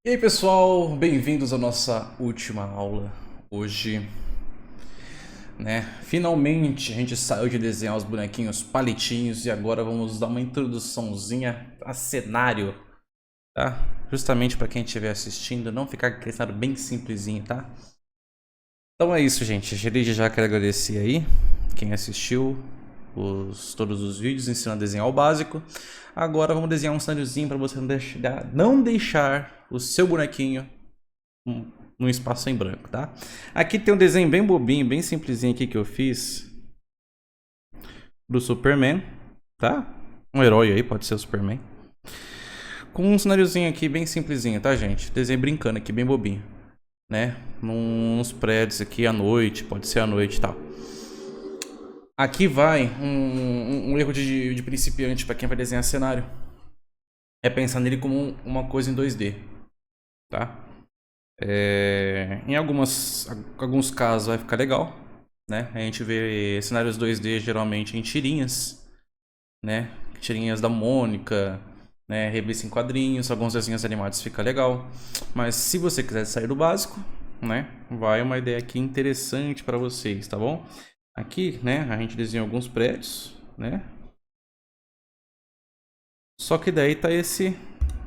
E aí pessoal, bem-vindos à nossa última aula. Hoje, né, finalmente a gente saiu de desenhar os bonequinhos palitinhos e agora vamos dar uma introduçãozinha a cenário, tá? Justamente para quem estiver assistindo, não ficar com aquele cenário bem simplesinho, tá? Então é isso, gente. Desde já quero agradecer aí quem assistiu todos os vídeos ensinando a desenhar o básico. Agora vamos desenhar um cenáriozinho para você não deixar o seu bonequinho num espaço em branco, tá? Aqui tem um desenho bem bobinho, bem simplesinho aqui que eu fiz do Superman, tá? Um herói aí, pode ser o Superman. Com um cenáriozinho aqui bem simplesinho, tá, gente? Desenho brincando aqui, bem bobinho, né? Nos prédios aqui à noite, pode ser à noite e tal. Aqui vai um erro de principiante para quem vai desenhar cenário. É pensar nele como uma coisa em 2D, tá? Em alguns casos vai ficar legal, né? A gente vê cenários 2D geralmente em tirinhas, né? Tirinhas da Mônica, né? Revista em quadrinhos, alguns desenhos animados fica legal. Mas se você quiser sair do básico, né? Vai uma ideia aqui interessante para vocês, tá bom? Aqui, né? A gente desenha alguns prédios, né? Só que daí tá esse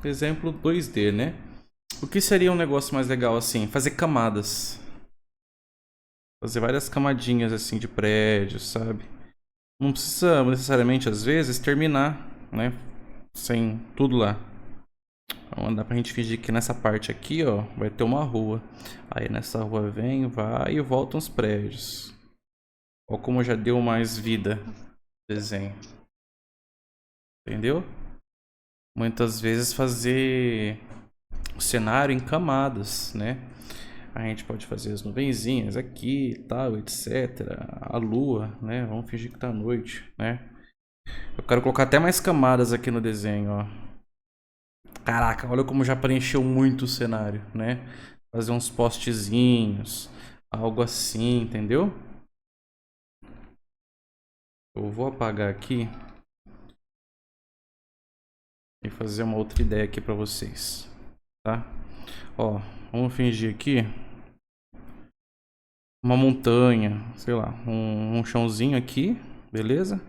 exemplo 2D, né? O que seria um negócio mais legal assim? Fazer camadas. Fazer várias camadinhas assim de prédios, sabe? Não precisa necessariamente, às vezes, terminar, né? Sem tudo lá. Então dá pra gente fingir que nessa parte aqui, ó, vai ter uma rua. Aí nessa rua vem, vai e volta uns prédios. Ó como já deu mais vida o desenho. Entendeu? Muitas vezes fazer o cenário em camadas, né? A gente pode fazer as nuvenzinhas aqui, tal, etc. A lua, né? Vamos fingir que tá noite, né? Eu quero colocar até mais camadas aqui no desenho, ó. Caraca, olha como já preencheu muito o cenário, né? Fazer uns postezinhos, algo assim, entendeu? Eu vou apagar aqui e fazer uma outra ideia aqui pra vocês, tá? Ó, vamos fingir aqui uma montanha, sei lá, um chãozinho aqui, beleza?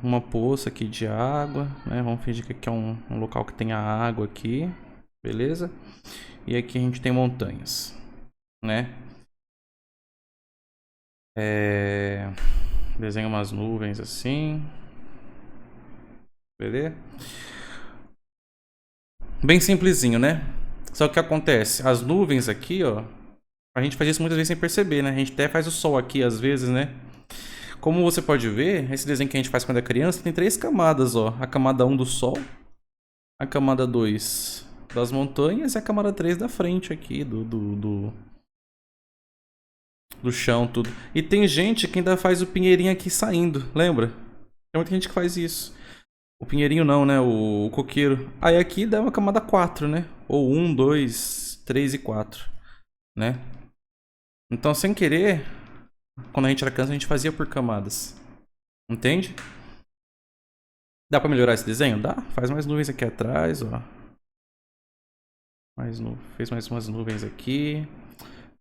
Uma poça aqui de água, né? Vamos fingir que aqui é um local que tenha água aqui, beleza? E aqui a gente tem montanhas, né? Desenha umas nuvens assim, beleza? Bem simplesinho, né? Só que o que acontece? As nuvens aqui, ó, a gente faz isso muitas vezes sem perceber, né? A gente até faz o sol aqui às vezes, né? Como você pode ver, esse desenho que a gente faz quando é criança tem 3 camadas, ó. A camada 1 do sol, a camada 2 das montanhas e a camada 3 da frente aqui, do chão, tudo. E tem gente que ainda faz o pinheirinho aqui saindo, lembra? Tem muita gente que faz isso. O pinheirinho não, né? O coqueiro. Aí aqui dá uma camada 4, né? Ou 1, 2, 3 e 4, né? Então, sem querer, quando a gente era criança, a gente fazia por camadas. Entende? Dá pra melhorar esse desenho? Dá. Faz mais nuvens aqui atrás, ó. Fez mais umas nuvens aqui.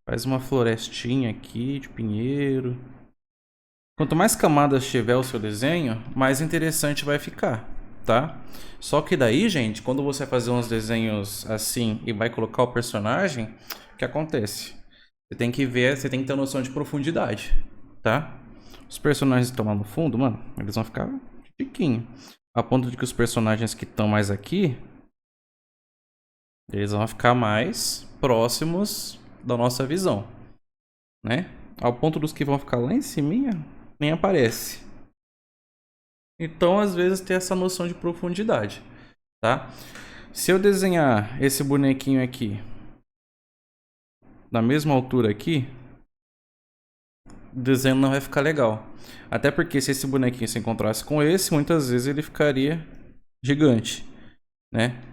Faz uma florestinha aqui de pinheiro. Quanto mais camadas tiver o seu desenho, mais interessante vai ficar, tá? Só que daí, gente, quando você fazer uns desenhos assim e vai colocar o personagem, o que acontece? Você tem que ver, você tem que ter noção de profundidade, tá? Os personagens que estão lá no fundo, mano, eles vão ficar chiquinho. A ponto de que os personagens que estão mais aqui, eles vão ficar mais próximos da nossa visão, né? Ao ponto dos que vão ficar lá em cima, nem aparece. Então, às vezes, tem essa noção de profundidade, tá? Se eu desenhar esse bonequinho aqui na mesma altura aqui, o desenho não vai ficar legal. Até porque se esse bonequinho se encontrasse com esse, muitas vezes ele ficaria gigante, né?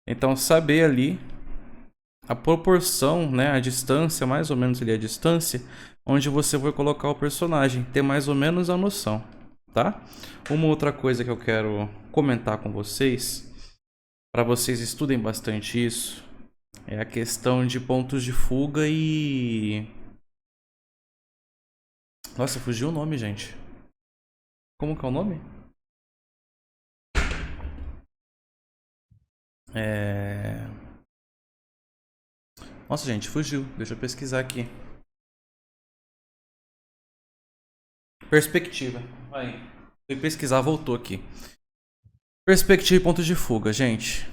Então, saber ali a proporção, né, a distância, mais ou menos ali a distância, onde você vai colocar o personagem, ter mais ou menos a noção, tá? Uma outra coisa que eu quero comentar com vocês para vocês estudem bastante isso, é a questão de pontos de fuga e... Nossa, fugiu o nome, gente. Como que é o nome? Nossa, gente, fugiu. Deixa eu pesquisar aqui. Perspectiva. Aí. Fui pesquisar, voltou aqui. Perspectiva e pontos de fuga, gente.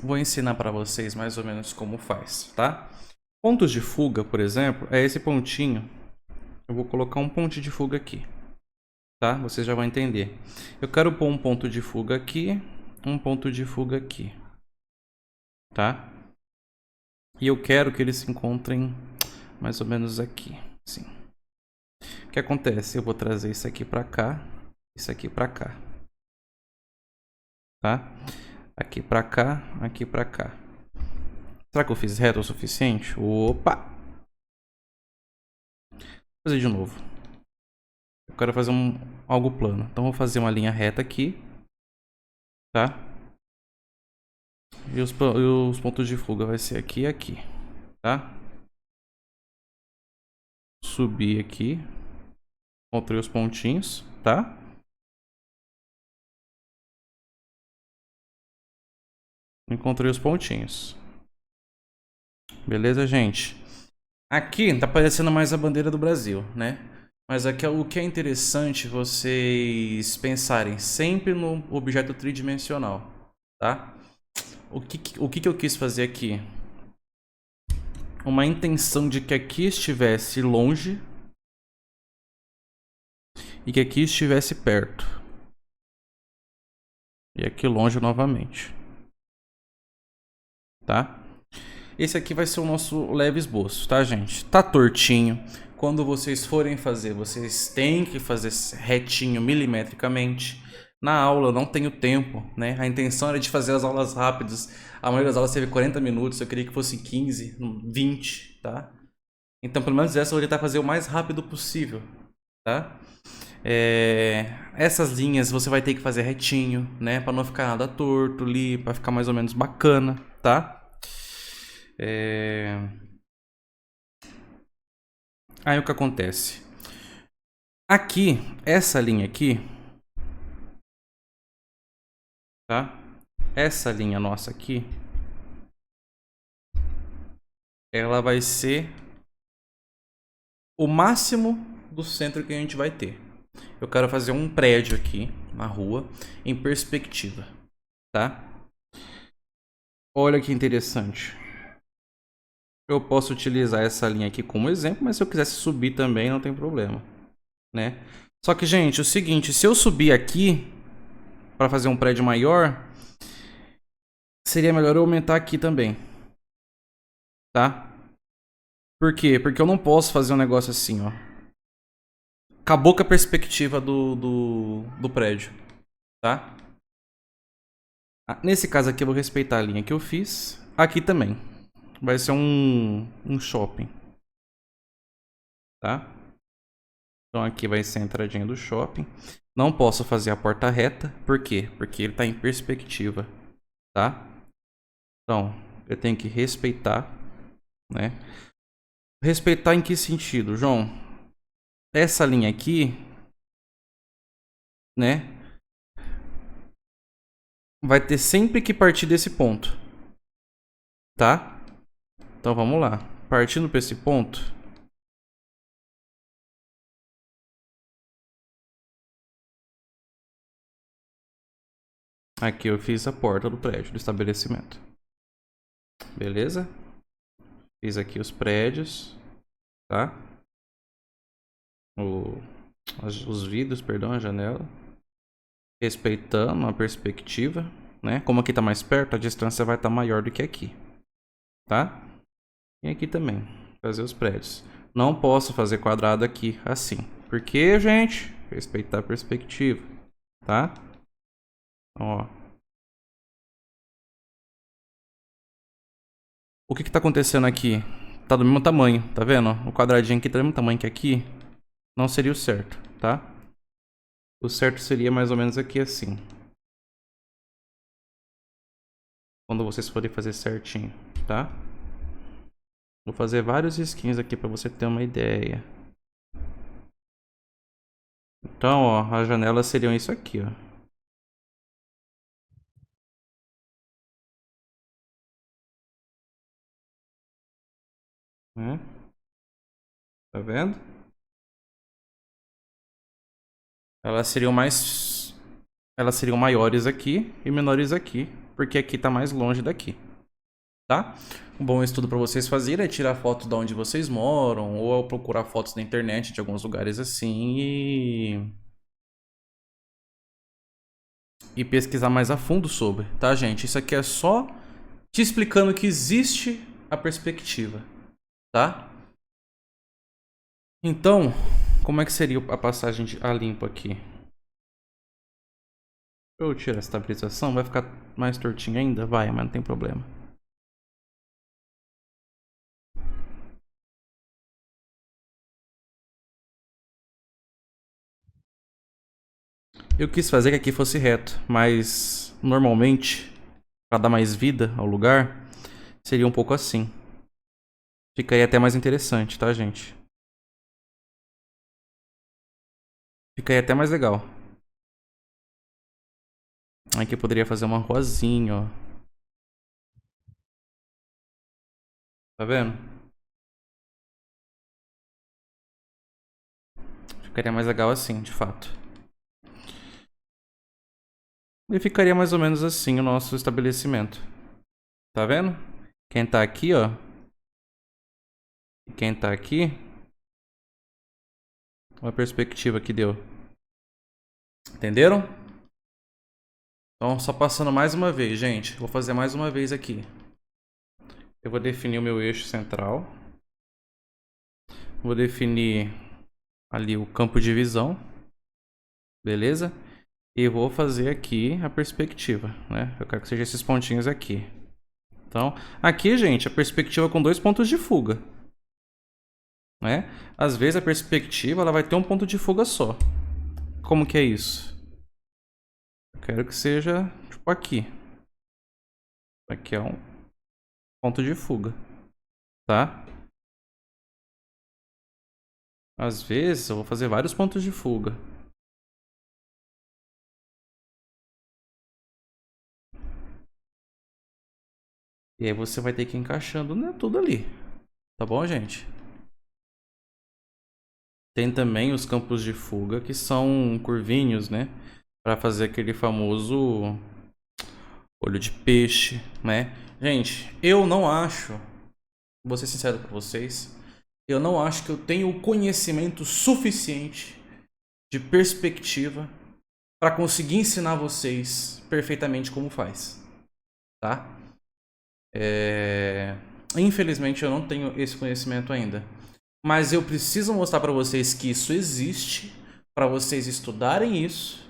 Vou ensinar para vocês mais ou menos como faz, tá? Pontos de fuga, por exemplo, é esse pontinho. Eu vou colocar um ponto de fuga aqui, tá? Vocês já vão entender. Eu quero pôr um ponto de fuga aqui, um ponto de fuga aqui, tá? E eu quero que eles se encontrem mais ou menos aqui, assim. O que acontece? Eu vou trazer isso aqui pra cá, isso aqui pra cá, tá? Aqui pra cá, aqui pra cá. Será que eu fiz reto o suficiente? Opa! Vou fazer de novo. Eu quero fazer algo plano. Então vou fazer uma linha reta aqui, tá? E os pontos de fuga vai ser aqui e aqui, tá? Subir aqui. Encontrei os pontinhos, tá? Encontrei os pontinhos. Beleza, gente? Aqui tá parecendo mais a bandeira do Brasil, né? Mas aqui o que é interessante vocês pensarem sempre no objeto tridimensional, tá? O que eu quis fazer aqui? Uma intenção de que aqui estivesse longe e que aqui estivesse perto. E aqui longe novamente. Tá? Esse aqui vai ser o nosso leve esboço, tá, gente? Tá tortinho. Quando vocês forem fazer, vocês têm que fazer retinho milimetricamente. Na aula eu não tenho tempo, né? A intenção era de fazer as aulas rápidas. A maioria das aulas teve 40 minutos, eu queria que fosse 15, 20, tá? Então, pelo menos essa eu vou tentar fazer o mais rápido possível, tá? Essas linhas você vai ter que fazer retinho, né? Pra não ficar nada torto ali, pra ficar mais ou menos bacana, tá? Aí o que acontece? Aqui, essa linha aqui, tá? Essa linha nossa aqui, ela vai ser o máximo do centro que a gente vai ter. Eu quero fazer um prédio aqui na rua em perspectiva, tá? Olha que interessante. Eu posso utilizar essa linha aqui como exemplo, mas se eu quisesse subir também não tem problema, né? Só que, gente, é o seguinte, se eu subir aqui para fazer um prédio maior, seria melhor eu aumentar aqui também, tá? Por quê? Porque eu não posso fazer um negócio assim, ó. Acabou com a perspectiva do prédio, tá? Nesse caso aqui eu vou respeitar a linha que eu fiz. Aqui também. Vai ser um shopping, tá? Então aqui vai ser a entradinha do shopping. Não posso fazer a porta reta. Por quê? Porque ele está em perspectiva, tá? Então, eu tenho que respeitar, né? Respeitar em que sentido, João? Essa linha aqui, né? Vai ter sempre que partir desse ponto, tá? Então vamos lá. Partindo para esse ponto. Aqui eu fiz a porta do prédio, do estabelecimento. Beleza? Fiz aqui os prédios, tá? Os vidros, perdão, a janela. Respeitando a perspectiva, né? Como aqui tá mais perto, a distância vai estar maior do que aqui, tá? E aqui também, fazer os prédios. Não posso fazer quadrado aqui assim. Porque, gente, respeitar a perspectiva, tá? Ó. O que tá acontecendo aqui? Tá do mesmo tamanho, tá vendo? O quadradinho aqui tá do mesmo tamanho que aqui. Não seria o certo, tá? O certo seria mais ou menos aqui assim. quando vocês forem fazer certinho, tá? Vou fazer vários skins aqui pra você ter uma ideia. Então, ó, as janelas seriam isso aqui, ó. Né? Tá vendo? Elas seriam mais... Elas seriam maiores aqui e menores aqui, porque aqui tá mais longe daqui, tá? Um bom estudo para vocês fazerem é tirar foto de onde vocês moram ou procurar fotos na internet de alguns lugares assim e pesquisar mais a fundo sobre, tá, gente? Isso aqui é só te explicando que existe a perspectiva, tá? Então, como é que seria a passagem a limpo aqui? Eu tiro a estabilização, vai ficar mais tortinho ainda? Vai, mas não tem problema. Eu quis fazer que aqui fosse reto, mas normalmente, para dar mais vida ao lugar, seria um pouco assim. Ficaria até mais interessante, tá, gente? Ficaria até mais legal. Aqui eu poderia fazer uma ruazinha, ó. Tá vendo? Ficaria mais legal assim, de fato. E ficaria mais ou menos assim o nosso estabelecimento. Tá vendo? Quem tá aqui, ó. E quem tá aqui. Olha a perspectiva que deu. Entenderam? Então, só passando mais uma vez, gente. Vou fazer mais uma vez aqui. Eu vou definir o meu eixo central. Vou definir ali o campo de visão. Beleza? E vou fazer aqui a perspectiva, né? Eu quero que seja esses pontinhos aqui. Então, aqui, gente, a perspectiva com 2 pontos de fuga, né? Às vezes a perspectiva ela vai ter um ponto de fuga só. Como que é isso? Eu quero que seja tipo aqui. Aqui é um ponto de fuga, tá? Às vezes eu vou fazer vários pontos de fuga. E aí você vai ter que ir encaixando, né, tudo ali. Tá bom, gente? Tem também os campos de fuga que são curvinhos, né? Para fazer aquele famoso olho de peixe, né? Gente, eu não acho, vou ser sincero com vocês, eu não acho que eu tenho o conhecimento suficiente de perspectiva para conseguir ensinar vocês perfeitamente como faz, tá? Infelizmente eu não tenho esse conhecimento ainda, mas eu preciso mostrar para vocês que isso existe, para vocês estudarem isso,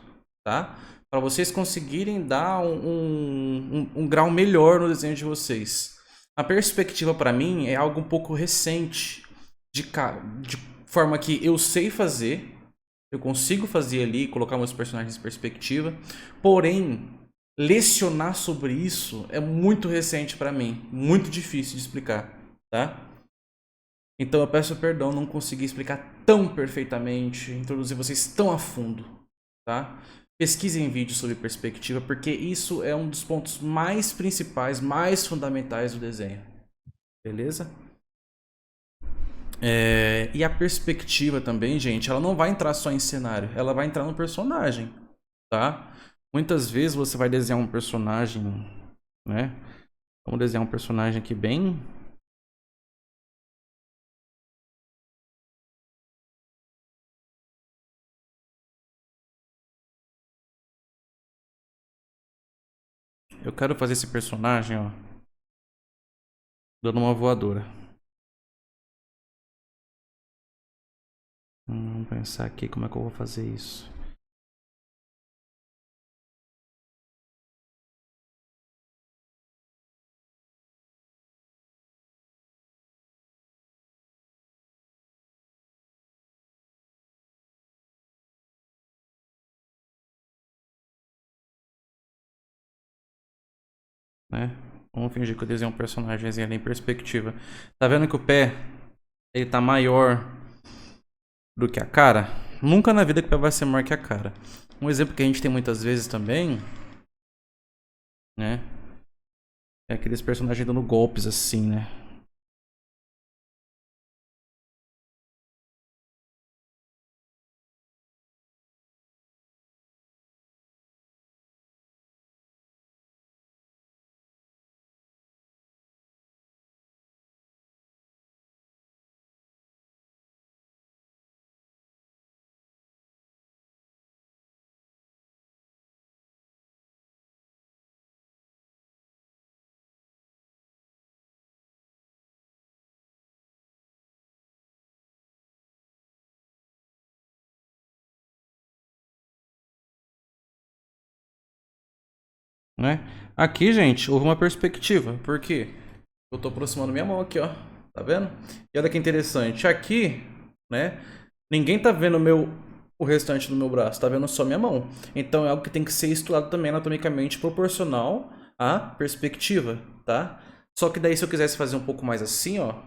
tá? Para vocês conseguirem dar um grau melhor no desenho de vocês. A perspectiva para mim é algo um pouco recente, de forma que eu sei fazer, eu consigo fazer ali, colocar meus personagens em perspectiva, porém, lecionar sobre isso é muito recente para mim, muito difícil de explicar, tá? Então eu peço perdão não consegui explicar tão perfeitamente, introduzir vocês tão a fundo, tá? Pesquisem vídeos sobre perspectiva, porque isso é um dos pontos mais principais, mais fundamentais do desenho, beleza? E a perspectiva também, gente, ela não vai entrar só em cenário, ela vai entrar no personagem, tá? Muitas vezes você vai desenhar um personagem, né? Vamos desenhar um personagem aqui bem... Eu quero fazer esse personagem, ó, dando uma voadora. Vamos pensar aqui como é que eu vou fazer isso. né? Vamos fingir que eu desenho um personagem ali em perspectiva. Tá vendo que o pé, ele tá maior do que a cara? Nunca na vida que o pé vai ser maior que a cara. Um exemplo que a gente tem muitas vezes também, né? É aqueles personagens dando golpes assim, né? Né? Aqui, gente, houve uma perspectiva. Por quê? Eu tô aproximando minha mão aqui, ó. Tá vendo? E olha que interessante. Aqui, né? Ninguém tá vendo o restante do meu braço. Tá vendo só minha mão. Então é algo que tem que ser estudado também anatomicamente proporcional à perspectiva, tá? Só que daí se eu quisesse fazer um pouco mais assim, ó.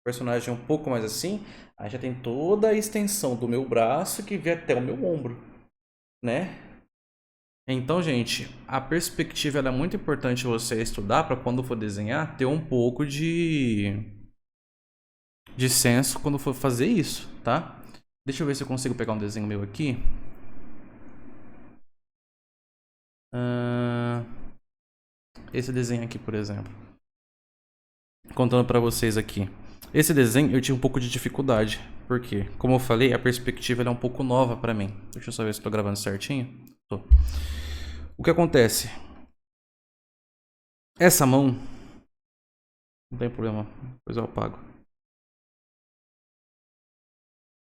Personagem um pouco mais assim. Aí já tem toda a extensão do meu braço que vem até o meu ombro, né? Então, gente, a perspectiva ela é muito importante você estudar para quando for desenhar ter um pouco de senso quando for fazer isso, tá? Deixa eu ver se eu consigo pegar um desenho meu aqui. Esse desenho aqui, por exemplo. Contando para vocês aqui. Esse desenho eu tive um pouco de dificuldade. Por quê? Como eu falei, a perspectiva ela é um pouco nova para mim. Deixa eu só ver se estou gravando certinho. Tô. O que acontece? Essa mão... Não tem problema, depois eu apago.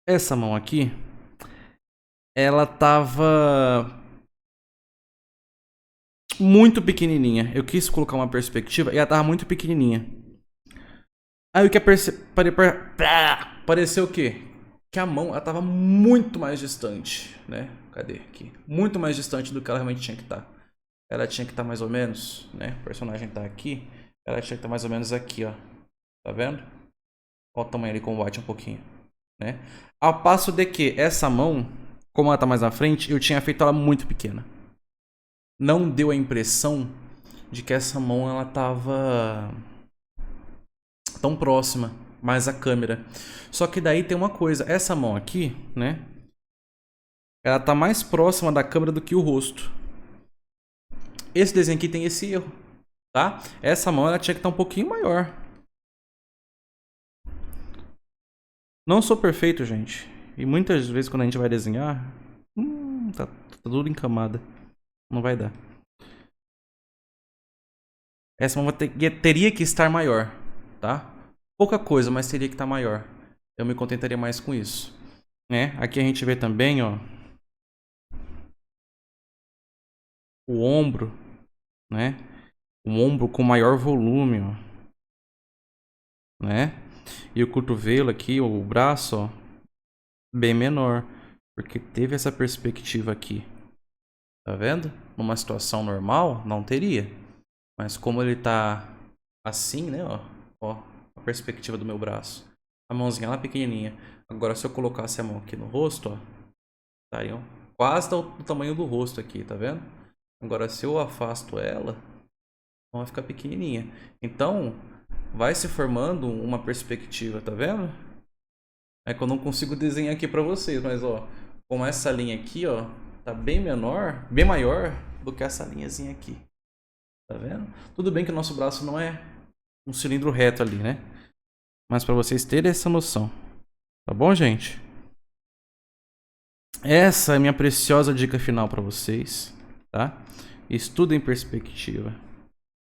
Essa mão aqui, ela tava muito pequenininha. Eu quis colocar uma perspectiva e ela tava muito pequenininha. Aí o que pareceu o quê? Que a mão ela tava muito mais distante, né? Cadê aqui? Muito mais distante do que ela realmente tinha que estar. Ela tinha que estar mais ou menos, né? O personagem tá aqui. Ela tinha que estar mais ou menos aqui, ó. Tá vendo? Olha o tamanho ali como bate um pouquinho, né? Ao passo de que essa mão, como ela tá mais na frente, eu tinha feito ela muito pequena. Não deu a impressão de que essa mão ela tava tão próxima, mais a câmera. Só que daí tem uma coisa, essa mão aqui, né? Ela tá mais próxima da câmera do que o rosto. Esse desenho aqui tem esse erro, tá? Essa mão ela tinha que estar um pouquinho maior. Não sou perfeito, gente. E muitas vezes quando a gente vai desenhar, tá tudo em camada. Não vai dar. Essa mão teria que estar maior, tá? Pouca coisa, mas teria que estar maior. Eu me contentaria mais com isso, né? Aqui a gente vê também, ó, o ombro, né? O ombro com maior volume, ó, né? E o cotovelo aqui, o braço, ó, bem menor, porque teve essa perspectiva aqui. Tá vendo? Numa situação normal, não teria. Mas como ele tá assim, né, ó, a perspectiva do meu braço. A mãozinha lá pequenininha. Agora se eu colocasse a mão aqui no rosto, ó, estaria quase do tamanho do rosto aqui, tá vendo? Agora se eu afasto ela, vai ficar pequenininha. Então, vai se formando uma perspectiva, tá vendo? É que eu não consigo desenhar aqui pra vocês, mas ó, como essa linha aqui, ó, tá bem menor, bem maior do que essa linhazinha aqui. Tá vendo? Tudo bem que o nosso braço não é um cilindro reto ali, né? Mas pra vocês terem essa noção. Tá bom, gente? Essa é a minha preciosa dica final pra vocês, tá? Estudo em perspectiva.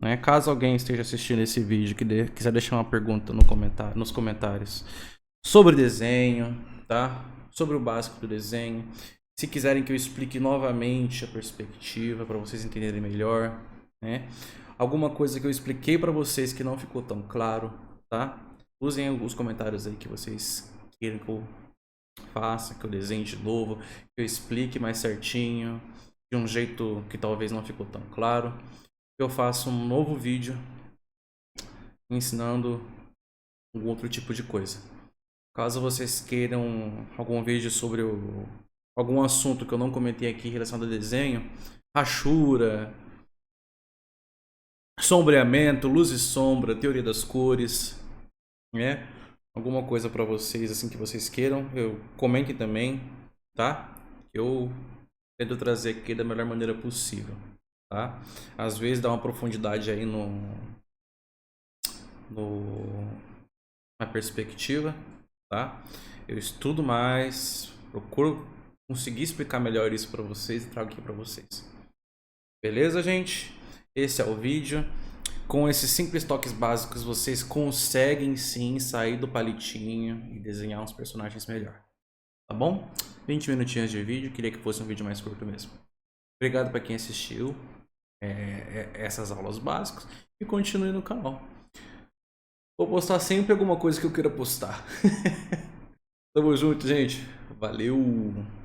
Né? Caso alguém esteja assistindo esse vídeo que quiser deixar uma pergunta nos comentários sobre desenho, tá? Sobre o básico do desenho. Se quiserem que eu explique novamente a perspectiva para vocês entenderem melhor, né? Alguma coisa que eu expliquei para vocês que não ficou tão claro, tá? Usem os comentários aí que vocês queiram que eu faça, que eu desenhe de novo, que eu explique mais certinho, de um jeito que talvez não ficou tão claro. eu faço um novo vídeo ensinando algum outro tipo de coisa. Caso vocês queiram algum vídeo sobre algum assunto que eu não comentei aqui relacionado a desenho, rachura, sombreamento, luz e sombra, teoria das cores, né? Alguma coisa para vocês assim que vocês queiram, eu comentem também, tá? Eu tento trazer aqui da melhor maneira possível, tá? Às vezes dá uma profundidade aí na perspectiva, tá? Eu estudo mais, procuro conseguir explicar melhor isso para vocês e trago aqui para vocês. Beleza, gente? Esse é o vídeo. Com esses simples toques básicos, vocês conseguem sim sair do palitinho e desenhar uns personagens melhor. Tá bom? 20 minutinhos de vídeo, queria que fosse um vídeo mais curto mesmo. Obrigado para quem assistiu essas aulas básicas e continue no canal. Vou postar sempre alguma coisa que eu queira postar. Tamo junto, gente. Valeu!